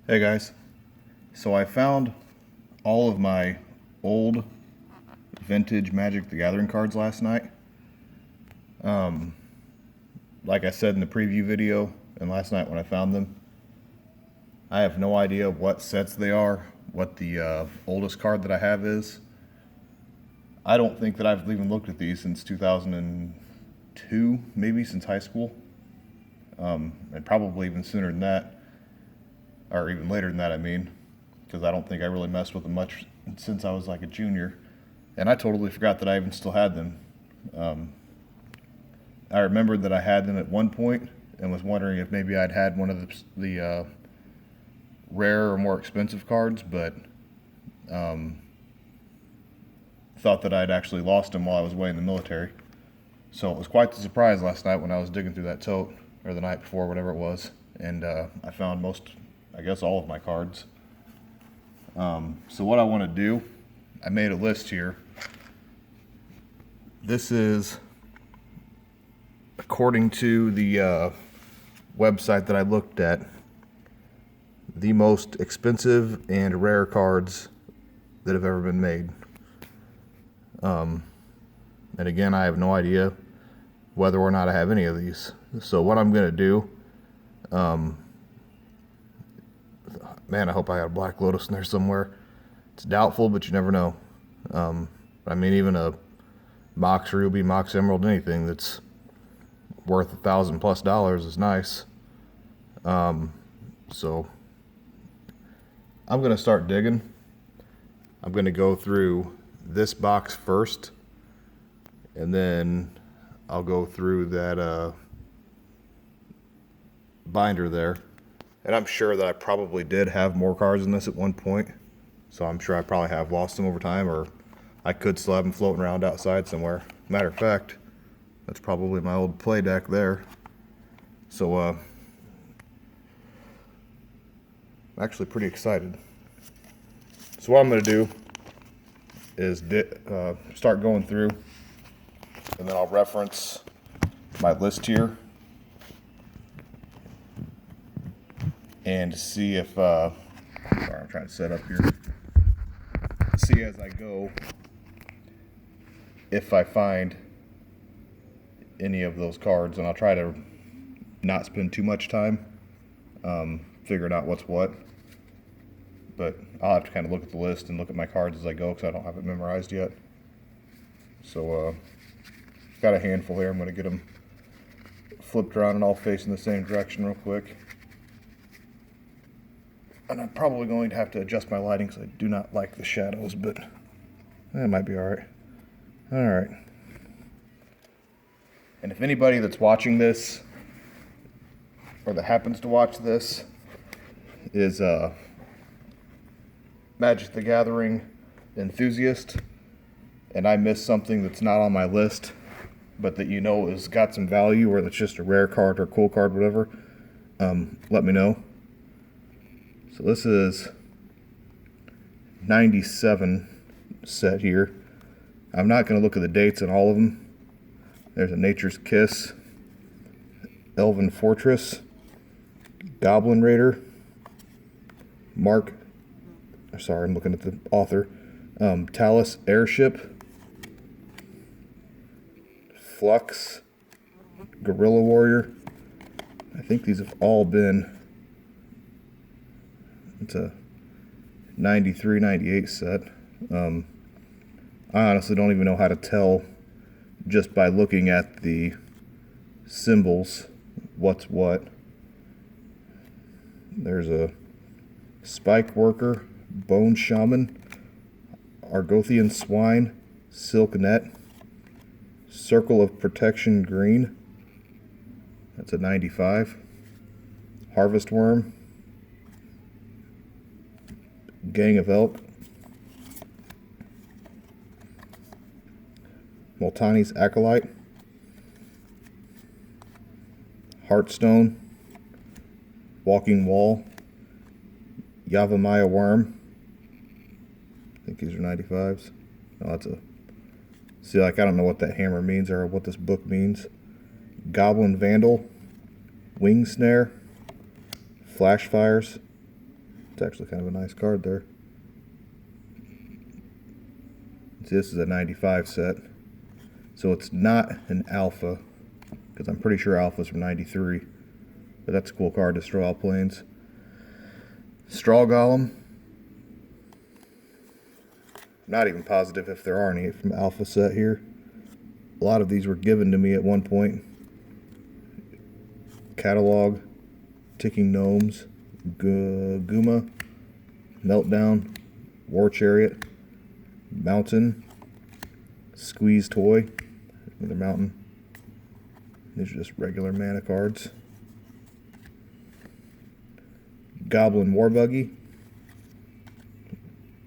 Hey guys, so I found all of my old vintage Magic the Gathering cards last night. Like I said in the preview video and last night when I found them, I have no idea what sets they are, what the oldest card that I have is. I don't think that I've even looked at these since 2002, maybe since high school, and probably even sooner than that. Or even later than that, I mean, because I don't think I really messed with them much since I was like a junior, and I totally forgot that I even still had them. I remembered that I had them at one point and was wondering if maybe I'd had one of the rare or more expensive cards, but thought that I'd actually lost them while I was away in the military. So it was quite the surprise last night when I was digging through that tote, or the night before, whatever it was, and I found I guess all of my cards. So what I want to do, I made a list here. This is, according to the website that I looked at, the most expensive and rare cards that have ever been made. And again, I have no idea whether or not I have any of these. So what I'm going to do, man, I hope I got a Black Lotus in there somewhere. It's doubtful, but you never know. I mean, even a Mox Ruby, Mox Emerald, anything that's worth $1,000+ is nice. So I'm going to start digging. I'm going to go through this box first, and then I'll go through that binder there. And I'm sure that I probably did have more cards in this at one point, so I'm sure I probably have lost them over time, or I could still have them floating around outside somewhere. Matter of fact, that's probably my old play deck there. So I'm actually pretty excited. So what I'm going to do is start going through, and then I'll reference my list here and see if, sorry, I'm trying to set up here, see as I go if I find any of those cards, and I'll try to not spend too much time figuring out what's what, but I'll have to kind of look at the list and look at my cards as I go because I don't have it memorized yet. So got a handful here. I'm going to get them flipped around and all facing the same direction real quick. And I'm probably going to have to adjust my lighting because I do not like the shadows, but that might be alright. Alright. And if anybody that's watching this, or that happens to watch this, is Magic the Gathering enthusiast, and I missed something that's not on my list, but that you know has got some value, or that's just a rare card or cool card, whatever, let me know. So this is 97 set here. I'm not going to look at the dates on all of them. There's a Nature's Kiss, Elven Fortress, Goblin Raider, I'm looking at the author, Talus Airship, Flux, Guerrilla Warrior. I think these have all been, it's a 93, 98 set. I honestly don't even know how to tell just by looking at the symbols what's what. There's a Spike Worker, Bone Shaman, Argothian Swine, Silk Net, Circle of Protection Green, that's a 95, Harvest Worm, Gang of Elk, Multani's Acolyte, Heartstone, Walking Wall, Yavimaya Worm. I think these are 95s. No, that's a... See, like, I don't know what that hammer means or what this book means. Goblin Vandal, Wing Snare, Flash Fires, It's actually kind of a nice card there. See, this is a 95 set. So it's not an Alpha, because I'm pretty sure Alpha's from 93. But that's a cool card, Destroy All Planes. Straw Golem. Not even positive if there are any from Alpha set here. A lot of these were given to me at one point. Catalog, Ticking Gnomes, Guma, Meltdown, War Chariot, Mountain, Squeeze Toy, another Mountain. These are just regular mana cards. Goblin War Buggy,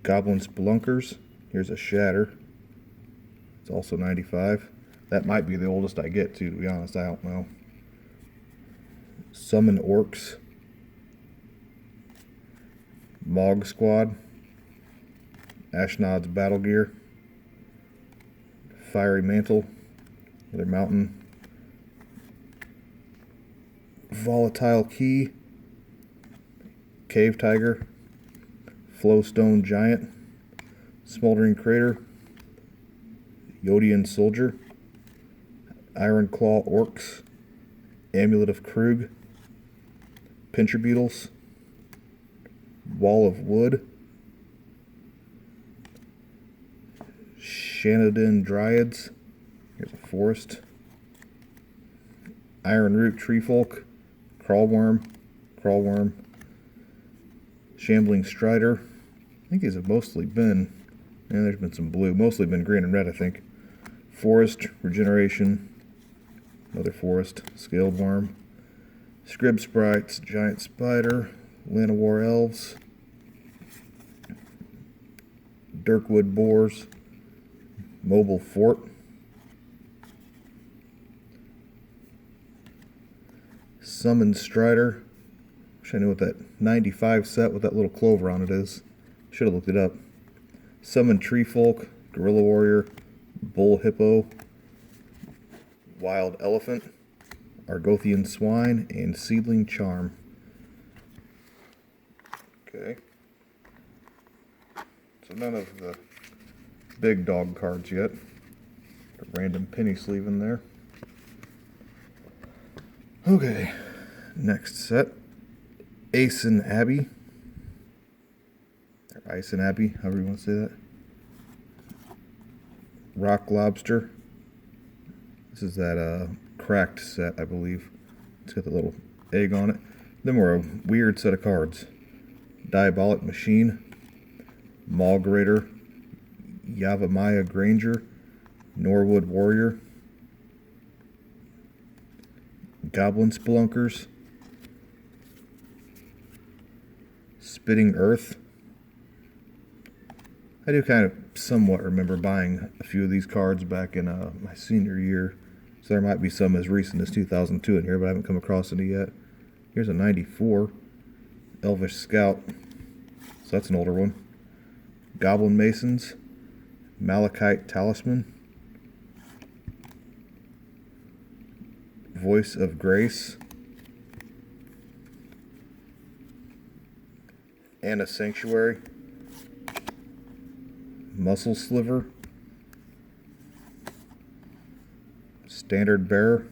Goblin Spelunkers. Here's a Shatter. It's also 95. That might be the oldest I get to be honest. I don't know. Summon Orcs, Mog Squad, Ashnod's Battle Gear, Fiery Mantle, another Mountain, Volatile Key, Cave Tiger, Flowstone Giant, Smoldering Crater, Yodian Soldier, Iron Claw Orcs, Amulet of Krug, Pincher Beetles, Wall of Wood, Shanodin Dryads, here's a Forest, Iron Root Treefolk, Crawworm, Shambling Strider. I think these have mostly been, and there's been some blue, mostly been green and red I think. Forest, Regeneration, another Forest, Scaled Worm, Scrib Sprites, Giant Spider, Land of War Elves, Dirkwood Boars, Mobile Fort, Summon Strider. Wish I knew what that 95 set with that little clover on it is. Should have looked it up. Summon Treefolk, Gorilla Warrior, Bull Hippo, Wild Elephant, Argothian Swine, and Seedling Charm. Okay. So none of the big dog cards yet. A random penny sleeve in there. Okay. Next set. Aeson Abbey. Or Ison Abbey, however you want to say that. Rock Lobster. This is that cracked set, I believe. It's got the little egg on it. Then we're a weird set of cards. Diabolic Machine, Maulgrader, Yavimaya Granger, Norwood Warrior, Goblin Spelunkers, Spitting Earth. I do kind of somewhat remember buying a few of these cards back in my senior year. So there might be some as recent as 2002 in here, but I haven't come across any yet. Here's a 94. Elvish Scout. So that's an older one. Goblin Masons. Malachite Talisman. Voice of Grace. And a Sanctuary. Muscle Sliver. Standard Bearer.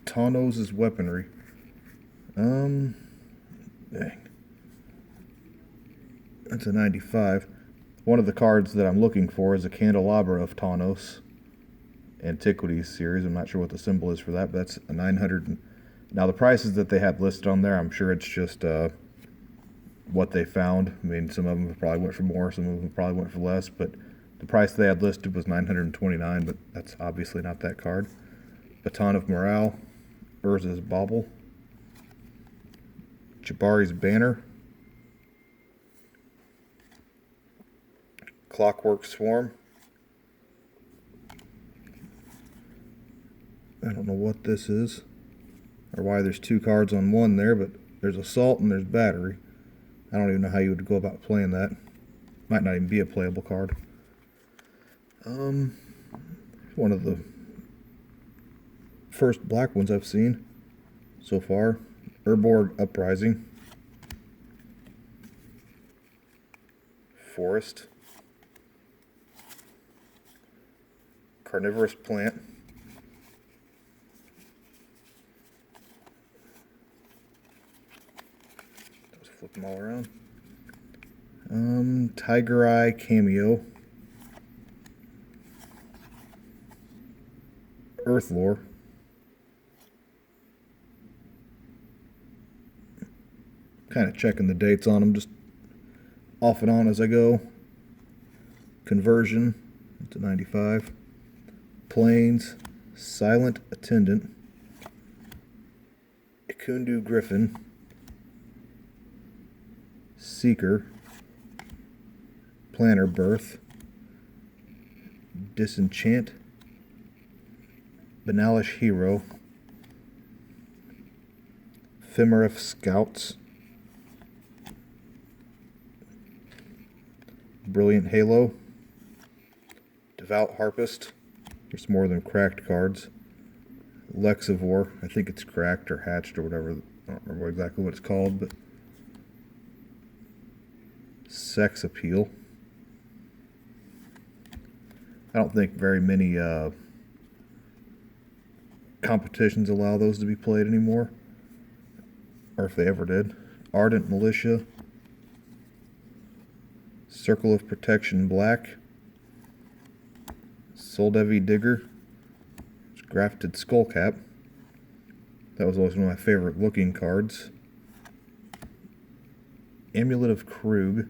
Tawnos' Weaponry. Dang. That's a 95. One of the cards that I'm looking for is a Candelabra of Tawnos. Antiquities series. I'm not sure what the symbol is for that, but that's a 900. Now the prices that they have listed on there, I'm sure it's just what they found. I mean, some of them probably went for more, some of them probably went for less, but the price they had listed was 929, but that's obviously not that card. Baton of Morale, Urza's Bauble, Jabari's Banner, Clockwork Swarm. I don't know what this is, or why there's two cards on one there, but there's Assault and there's Battery. I don't even know how you would go about playing that. Might not even be a playable card. One of the first black ones I've seen so far. Urborg Uprising. Forest. Carnivorous Plant. Let's flip them all around. Tiger Eye Cameo. Earth Lore. Kind of checking the dates on them, just off and on as I go. Conversion to 95. Plains, Silent Attendant. Ikundu Griffin. Seeker. Planner Birth. Disenchant. Banalish Hero. Ephemerif Scouts. Brilliant Halo. Devout Harpist. There's more than cracked cards. Lexivore. I think it's cracked or hatched or whatever. I don't remember exactly what it's called, but Sex Appeal. I don't think very many competitions allow those to be played anymore, or if they ever did. Ardent Militia. Circle of Protection Black. Soldevi Digger. Grafted Skullcap. That was always one of my favorite looking cards. Amulet of Krug.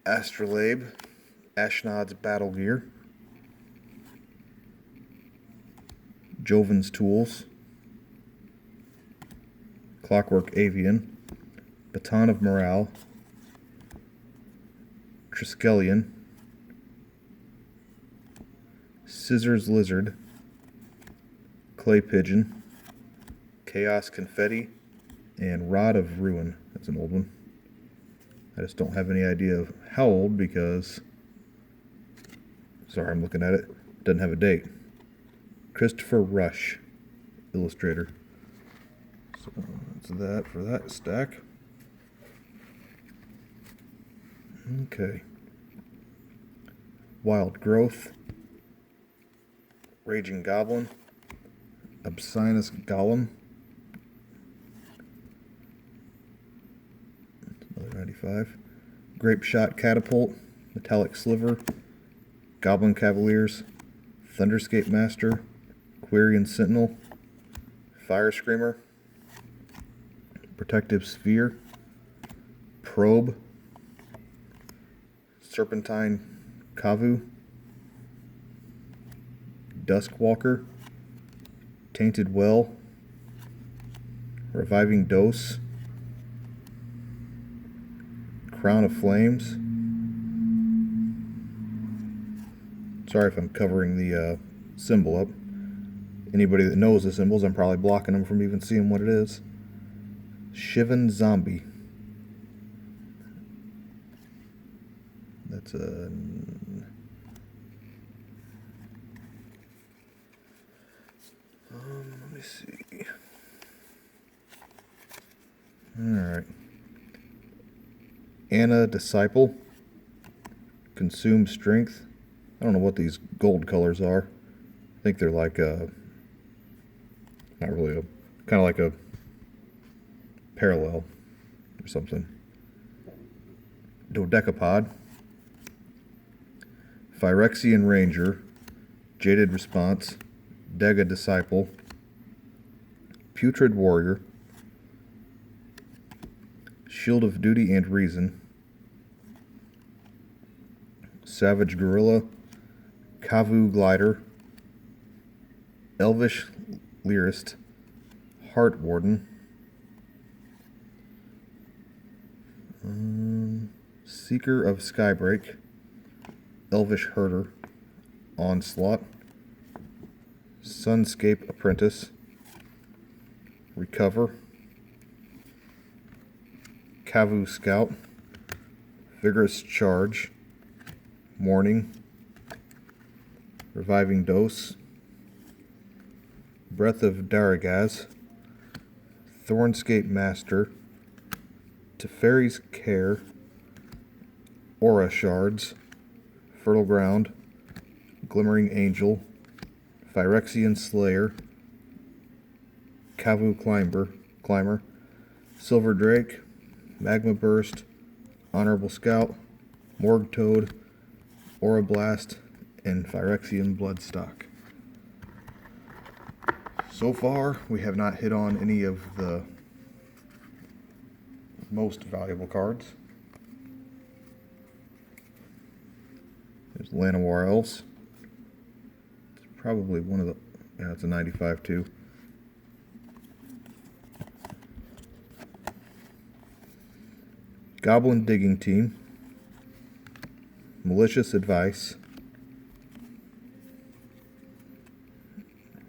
Astrolabe. Ashnod's Battle Gear. Joven's Tools. Clockwork Avian. Baton of Morale. Triskelion. Scissors Lizard. Clay Pigeon. Chaos Confetti. And Rod of Ruin. That's an old one. I just don't have any idea of how old because, sorry, I'm looking at it. It doesn't have a date. Christopher Rush, illustrator. So that's that for that stack. Okay. Wild Growth. Raging Goblin. Absinus Golem. Another 95. Grape Shot Catapult. Metallic Sliver. Goblin Cavaliers. Thunderscape Master. Quirion Sentinel. Fire Screamer. Protective Sphere. Probe. Serpentine Kavu. Duskwalker. Tainted Well. Reviving Dose. Crown of Flames. Sorry if I'm covering the symbol up. Anybody that knows the symbols, I'm probably blocking them from even seeing what it is. Shivan Zombie. That's a... let me see. Alright. Anna Disciple. Consume Strength. I don't know what these gold colors are. I think they're like a... not really a... kind of like a parallel or something. Dodecapod. Phyrexian Ranger. Jaded Response. Dega Disciple. Putrid Warrior. Shield of Duty and Reason. Savage Gorilla. Kavu Glider. Elvish Lyrist. Heart Warden. Seeker of Skybreak. Elvish Herder. Onslaught. Sunscape Apprentice. Recover. Kavu Scout. Vigorous Charge. Morning. Reviving Dose, Breath of Daragaz, Thornscape Master, Teferi's Care, Aura Shards, Fertile Ground, Glimmering Angel, Phyrexian Slayer, Kavu Climber, Silver Drake, Magma Burst, Honorable Scout, Morgue Toad, Aura Blast, and Phyrexian Bloodstock. So far, we have not hit on any of the most valuable cards. There's Llanowar Elves. It's probably one of the... yeah, it's a 95 too. Goblin Digging Team. Malicious Advice.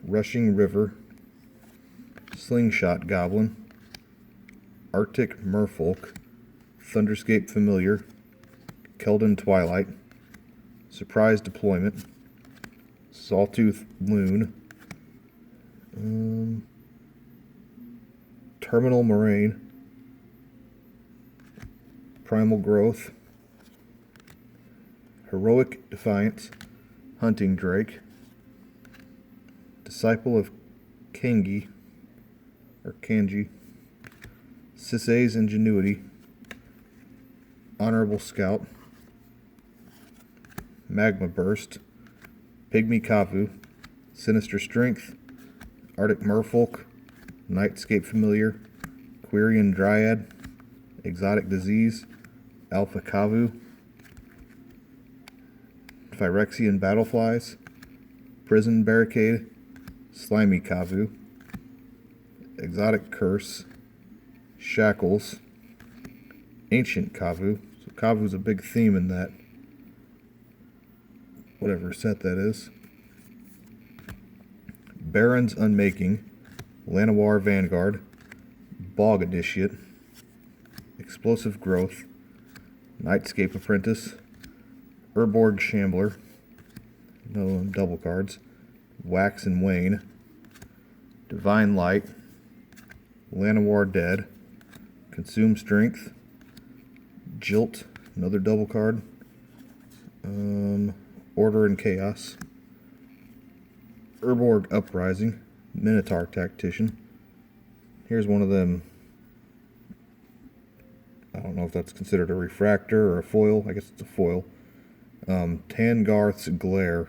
Rushing River. Slingshot Goblin. Arctic Merfolk. Thunderscape Familiar. Keldon Twilight. Surprise Deployment. Sawtooth Loon. Terminal Moraine. Primal Growth. Heroic Defiance. Hunting Drake. Disciple of Kangi, or Kanji. Sisay's Ingenuity. Honorable Scout. Magma Burst. Pygmy Kavu. Sinister Strength. Arctic Merfolk. Nightscape Familiar. Quirion Dryad. Exotic Disease. Alpha Kavu. Phyrexian Battleflies. Prison Barricade. Slimy Kavu. Exotic Curse. Shackles. Ancient Kavu. So Kavu's a big theme in that, whatever set that is. Baron's Unmaking. Llanowar Vanguard. Bog Initiate. Explosive Growth. Nightscape Apprentice. Urborg Shambler. No double cards. Wax and Wane. Divine Light. Llanowar Dead. Consume Strength. Jilt. Another double card. Order and Chaos. Urborg Uprising. Minotaur Tactician. Here's one of them. I don't know if that's considered a refractor or a foil. I guess it's a foil. Tangarth's Glare.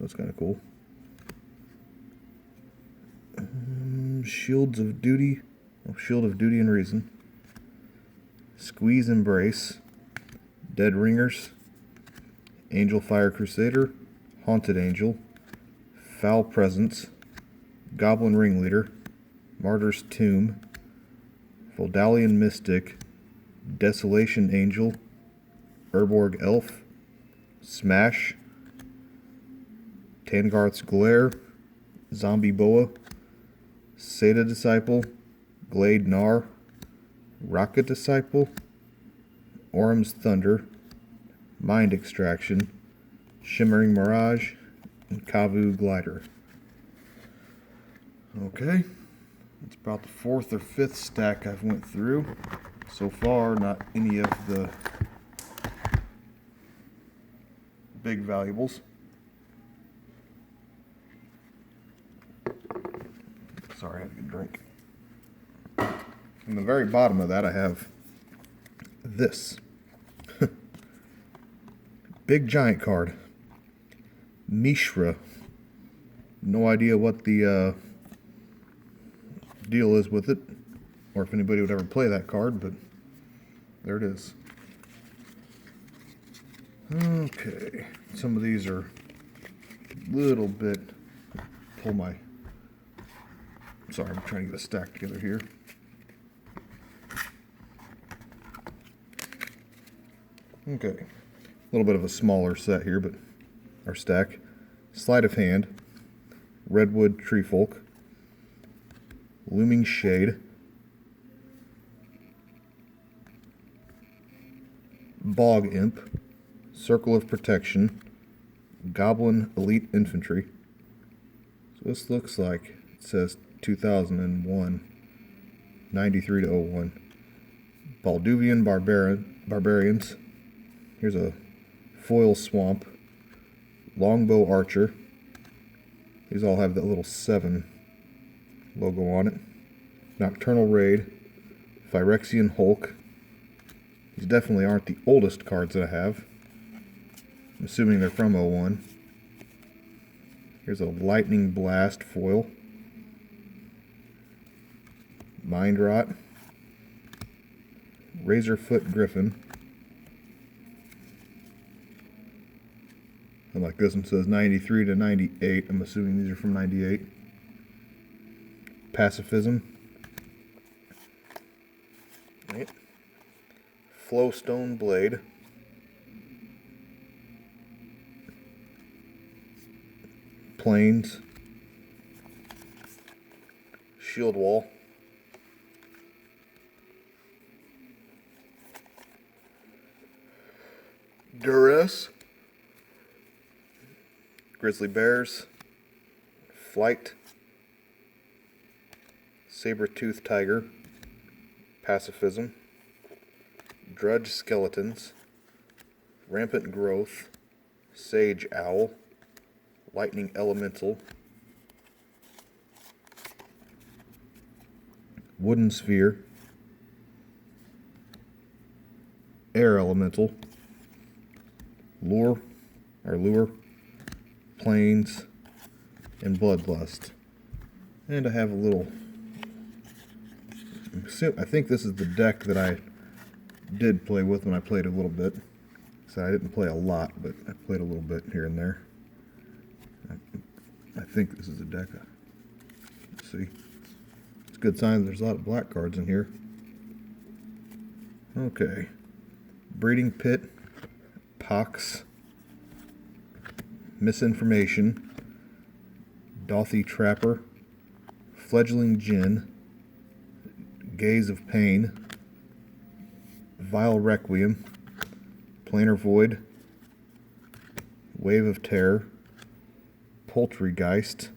That's kind of cool. Shields of Duty. Oh, Shield of Duty and Reason. Squeeze Embrace. Dead Ringers. Angel Fire Crusader. Haunted Angel. Foul Presence. Goblin Ringleader. Martyr's Tomb. Feldalian Mystic. Desolation Angel. Urborg Elf. Smash. Tangarth's Glare. Zombie Boa. Seda Disciple. Glade Nar. Rocket Disciple. Orm's Thunder. Mind Extraction. Shimmering Mirage. And Kavu Glider. Okay. It's about the 4th or 5th stack I've went through. So far, not any of the big valuables. Sorry, I had to get a drink. In the very bottom of that, I have this. Big giant card. Mishra. No idea what the deal is with it, or if anybody would ever play that card, but there it is. Okay, some of these are a little bit, sorry, I'm trying to get a stack together here. Okay, a little bit of a smaller set here, but our stack. Sleight of Hand, Redwood Treefolk, Looming Shade, Bog Imp, Circle of Protection, Goblin Elite Infantry. So this looks like it says 2001, 93 to 01. Balduvian Barbarians. Here's a foil swamp. Longbow Archer. These all have that little 7 logo on it. Nocturnal Raid. Phyrexian Hulk. These definitely aren't the oldest cards that I have. I'm assuming they're from 01. Here's a Lightning Blast foil. Mind Rot. Razorfoot Griffin. And like this one says 93 to 98. I'm assuming these are from 98. Pacifism. Right. Flowstone Blade. Plains. Shield Wall. Duress. Grizzly Bears. Flight. Saber-Tooth Tiger. Pacifism. Drudge Skeletons. Rampant Growth. Sage Owl. Lightning Elemental. Wooden Sphere. Air Elemental. Lure. Plains. And Bloodlust. And I have a little... I think this is the deck that I did play with when I played a little bit. So I didn't play a lot, but I played a little bit here and there. I think this is a deck. Let's see. It's a good sign there's a lot of black cards in here. Okay. Breeding Pit. Pox. Misinformation. Dothy Trapper. Fledgling Djinn. Gaze of Pain. Vile Requiem. Planar Void. Wave of Terror. Poultrygeist.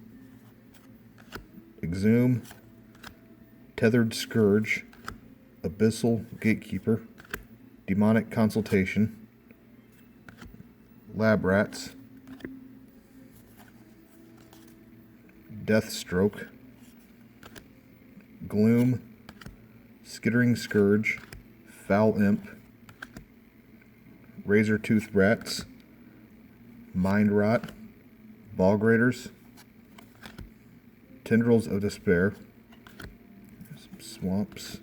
Exhume. Tethered Scourge. Abyssal Gatekeeper. Demonic Consultation. Lab Rats. Deathstroke. Gloom. Skittering Scourge. Foul Imp. Razor-Tooth Rats. Mind Rot. Bog Raiders. Tendrils of Despair. Some swamps.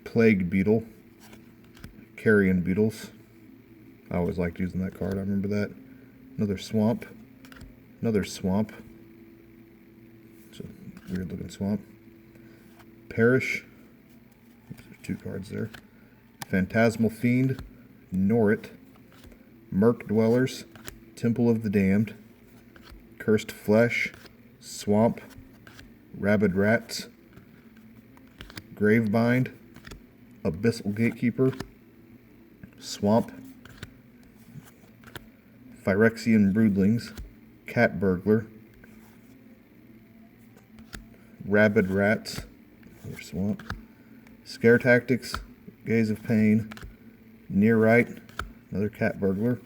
Plague Beetle. Carrion Beetles. I always liked using that card, I remember that. Another swamp. Another swamp. It's a weird looking swamp. Perish. Oops, there's 2 cards there. Phantasmal Fiend. Norrit. Murk Dwellers. Temple of the Damned. Cursed Flesh. Swamp. Rabid Rats. Gravebind. Abyssal Gatekeeper. Swamp. Phyrexian Broodlings. Cat Burglar. Rabid Rats. Another swamp. Scare Tactics. Gaze of Pain. Near Right. Another Cat Burglar.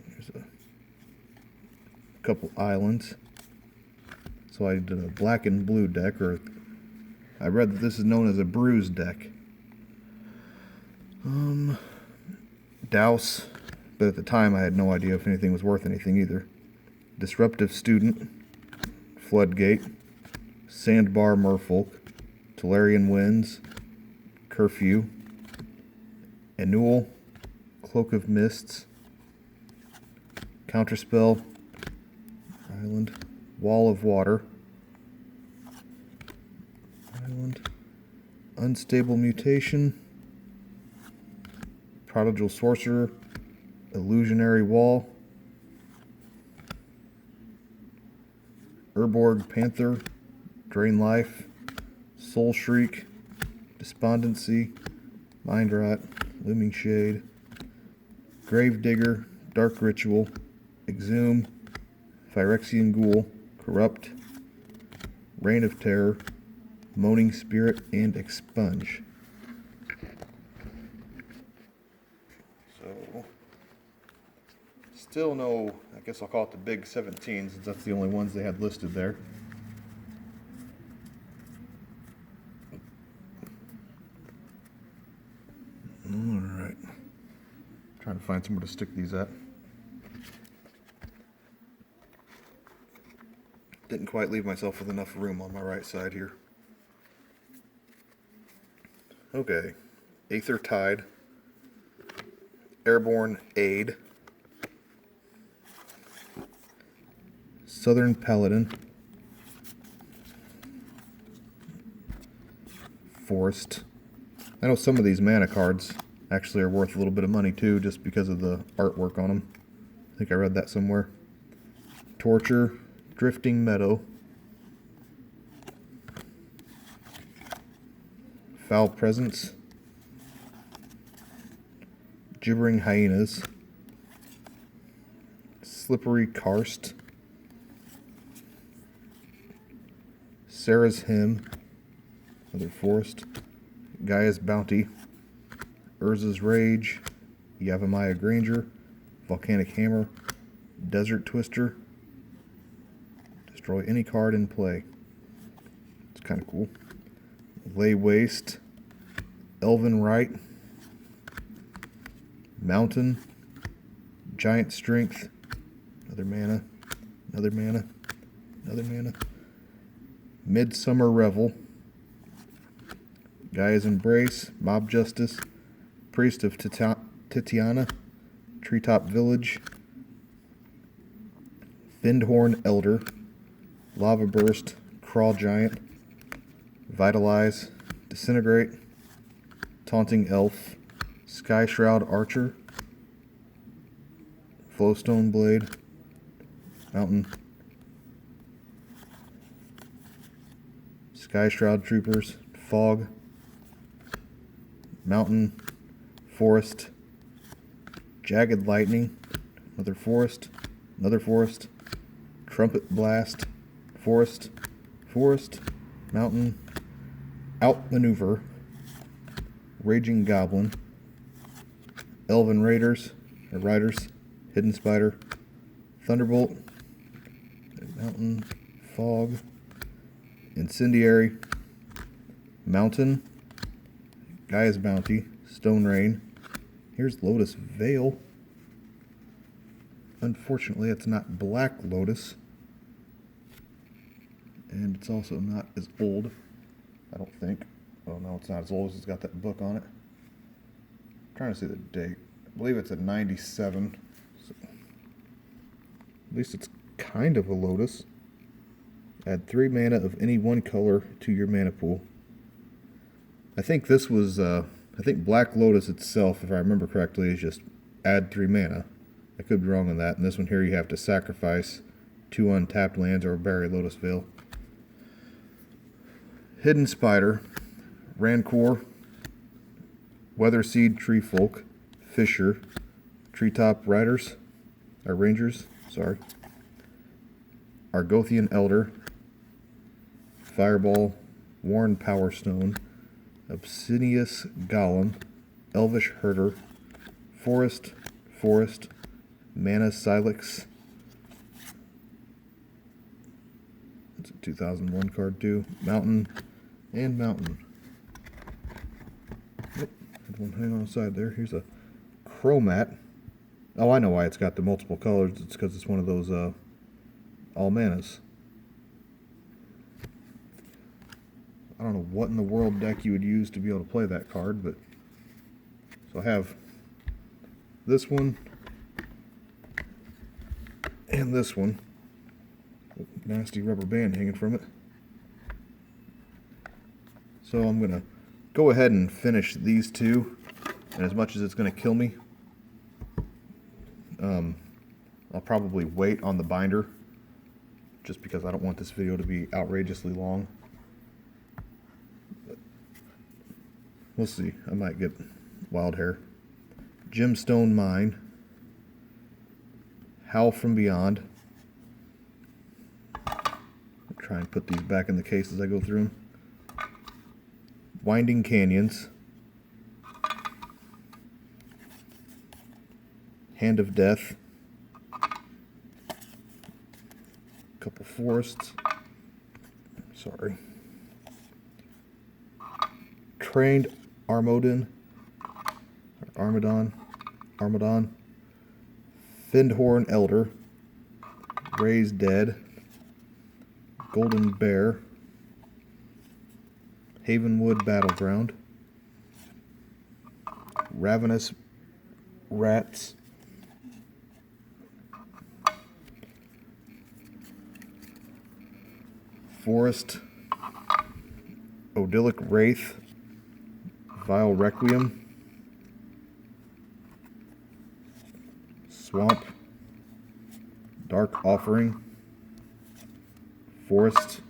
There's a couple islands. So I did a black and blue deck, or I read that this is known as a bruise deck. Douse, but at the time I had no idea if anything was worth anything either. Disruptive Student. Floodgate. Sandbar Merfolk. Tolarian Winds. Curfew. Annual. Cloak of Mists. Counterspell. Island. Wall of Water. Island. Unstable Mutation. Prodigal Sorcerer. Illusionary Wall. Urborg Panther. Drain Life. Soul Shriek. Despondency. Mind Rot. Looming Shade. Gravedigger, Dark Ritual, Exhume, Phyrexian Ghoul, Corrupt, Reign of Terror, Moaning Spirit, and Expunge. So, still no, I guess I'll call it the big 17, since that's the only ones they had listed there. Alright. Trying to find somewhere to stick these at. Didn't quite leave myself with enough room on my right side here. Okay. Aether Tide, Airborne Aid, Southern Paladin, Forest. I know some of these mana cards actually are worth a little bit of money too, just because of the artwork on them. I think I read that somewhere. Torture, Drifting Meadow, Foul Presence, Gibbering Hyenas, Slippery Karst, Sarah's Hymn, another forest, Gaia's Bounty, Urza's Rage, Yavimaya Granger, Volcanic Hammer, Desert Twister, destroy any card in play. It's kind of cool. Lay Waste, Elven Rite, Mountain, Giant Strength, another mana, another mana, another mana, Midsummer Revel, Gaia's Embrace, Mob Justice, Priest of Titiana, Treetop Village, Findhorn Elder, Lava Burst, Crawl Giant, Vitalize, Disintegrate, Taunting Elf, Sky Shroud Archer, Flowstone Blade, Mountain, Sky Shroud Troopers, Fog, Mountain, Forest, Jagged Lightning, another forest, Trumpet Blast, Forest, Mountain, Outmaneuver, Raging Goblin, Elven Riders, Hidden Spider, Thunderbolt, Mountain, Fog, Incendiary, Mountain, Gaia's Bounty, Stone Rain. Here's Lotus Veil. Unfortunately, it's not Black Lotus. And it's also not as old, I don't think. Oh no, it's not as old as it's got that book on it. I'm trying to see the date. I believe it's a 97. So at least it's kind of a Lotus. Add 3 mana of any one color to your mana pool. I think this was, I think Black Lotus itself, if I remember correctly, is just add 3 mana. I could be wrong on that. And this one here, you have to sacrifice 2 untapped lands or bury Lotus Veil. Hidden Spider, Rancor, Weatherseed Treefolk, Fisher, Treetop Riders, or Rangers, sorry, Argothian Elder, Fireball, Worn Power Stone, Obsidious Golem, Elvish Herder, Forest, Mana Silex. It's a 2001 card too. Mountain and Mountain. Yep, had one hang on the side there. Here's a Chromat. Oh, I know why it's got the multiple colors. It's because it's one of those all manas. I don't know what in the world deck you would use to be able to play that card, but so I have this one and this one. Nasty rubber band hanging from it. So I'm going to go ahead and finish these two, and as much as it's going to kill me, I'll probably wait on the binder, just because I don't want this video to be outrageously long. But we'll see. I might get wild hair. Gemstone Mine, Howl from Beyond. I'll try and put these back in the case as I go through them. Winding Canyons. Hand of Death. Couple Forests. Sorry. Trained Armodon. Armadon. Findhorn Elder. Raised Dead. Golden Bear. Havenwood Battleground. Ravenous Rats. Forest. Odilic Wraith. Vile Requiem. Swamp. Dark Offering. Forest.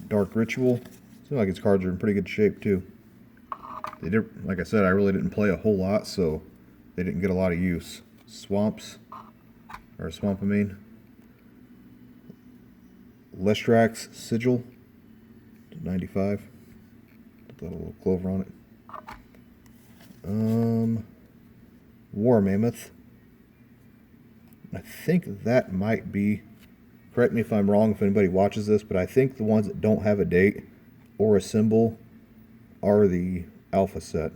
Dark Ritual. Seems like his cards are in pretty good shape too. They did, like I said, I really didn't play a whole lot, so they didn't get a lot of use. Swamp, I mean. Lestrax Sigil, 95. Put that little clover on it. War Mammoth. I think that might be, correct me if I'm wrong if anybody watches this, but I think the ones that don't have a date or a symbol are the Alpha set.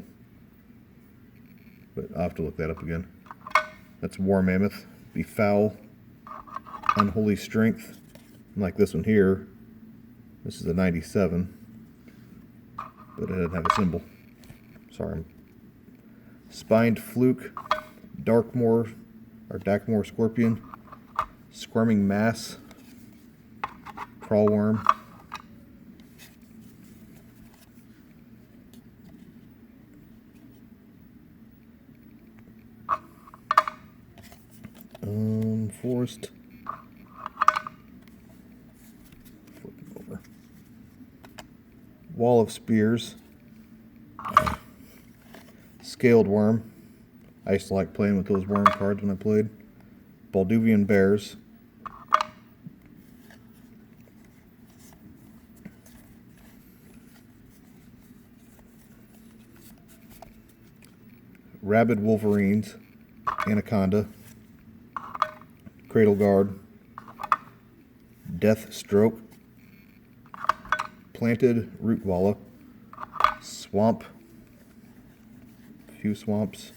But I'll have to look that up again. That's War Mammoth. Befoul. Unholy Strength. Like this one here, this is a 97, but it doesn't have a symbol. Sorry. Spined Fluke, Darkmoor Scorpion, Squirming Mass, Crawlworm, Forest. Wall of Spears, Scaled Worm. I used to like playing with those worm cards when I played. Balduvian Bears. Rabid Wolverines. Anaconda. Cradle Guard. Death Stroke. Planted Rootwalla. Swamp. A few swamps.